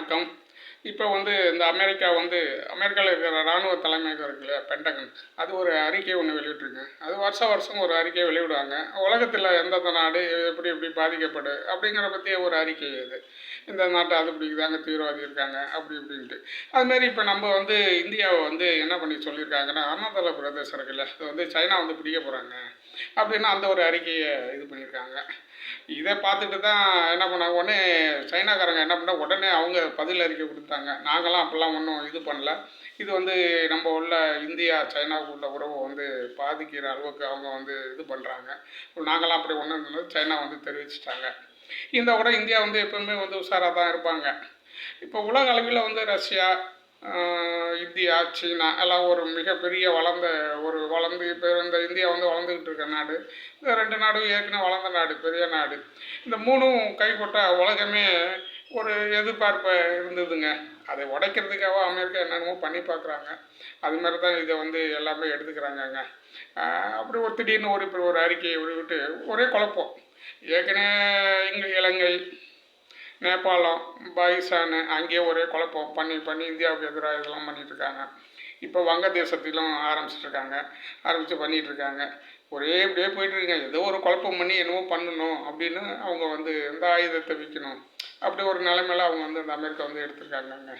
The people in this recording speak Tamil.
வணக்கம். இப்போ வந்து இந்த அமெரிக்காவில் இருக்கிற இராணுவ தலைமையகம் இருக்கு இல்லையா, பென்டகன், அது ஒரு அறிக்கை ஒன்று வெளியிட்டிருக்கு. அது வருஷம் வருஷம் ஒரு அறிக்கையை வெளியிடுவாங்க. உலகத்தில் எந்தெந்த நாடு எப்படி எப்படி பாதிக்கப்படு அப்படிங்கிற பற்றிய ஒரு அறிக்கை இது. இந்த நாட்டை அது பிடிக்குதாங்க, தீவிரவாதி இருக்காங்க அப்படி இப்படின்ட்டு. அதுமாரி இப்போ நம்ம வந்து இந்தியாவை வந்து என்ன பண்ணி சொல்லியிருக்காங்கன்னா, அருணாச்சல பிரதேசம் இருக்குல்ல, அது வந்து சைனா வந்து பிடிக்க போகிறாங்க அப்படின்னு அந்த ஒரு அறிக்கையை இது பண்ணியிருக்காங்க. இதை பார்த்துட்டு தான் என்ன பண்ணாங்க, உடனே சைனாக்காரங்க என்ன பண்ணால் உடனே அவங்க பதில் அறிக்கை கொடுத்தாங்க. நாங்களாம் அப்படிலாம் ஒன்றும் இது பண்ணல, இது வந்து நம்ம உள்ள இந்தியா சைனாவுக்கு உள்ள உறவை வந்து பாதிக்கிற அளவுக்கு அவங்க வந்து இது பண்ணுறாங்க, நாங்களாம் அப்படி ஒன்றும் இல்லை சைனா வந்து தெரிவிச்சிட்டாங்க. இந்த கூட இந்தியா வந்து எப்பவுமே வந்து உஷாராக தான் இருப்பாங்க. இப்போ உலக அளவில் வந்து ரஷ்யா, இந்தியா, சீனா எல்லாம் ஒரு மிகப்பெரிய வளர்ந்து இப்போ இந்த இந்தியா வந்து வளர்ந்துக்கிட்டு இருக்க நாடு. இந்த ரெண்டு நாடும் ஏற்கனவே வளர்ந்த நாடு, பெரிய நாடு. இந்த மூணும் கைப்பட்ட உலகமே ஒரு எதிர்பார்ப்பை இருந்ததுங்க. அதை உடைக்கிறதுக்காக அமெரிக்கா என்னென்னமோ பண்ணி பார்க்குறாங்க. அது மாதிரி தான் இதை வந்து எல்லாமே எடுத்துக்கிறாங்கங்க. அப்படி ஒரு திடீர்னு இப்படி ஒரு அறிக்கையை விட்டு ஒரே குழப்பம். ஏற்கனவே இங்கே இலங்கை, நேபாளம், பாகிஸ்தானு அங்கேயே ஒரே குழப்பம் பண்ணி இந்தியாவுக்கு எதிராக இதெல்லாம் பண்ணிகிட்ருக்காங்க. இப்போ வங்கதேசத்திலும் ஆரம்பித்து பண்ணிகிட்ருக்காங்க. இப்படியே போயிட்டுருக்குங்க. ஏதோ ஒரு குழப்பம் பண்ணி என்னவோ பண்ணணும் அப்படின்னு அவங்க வந்து இந்த ஆயுதத்தை விற்கணும், அப்படி ஒரு நிலைமையில அவங்க வந்து இந்த அமெரிக்கா வந்து எடுத்துருக்காங்கங்க.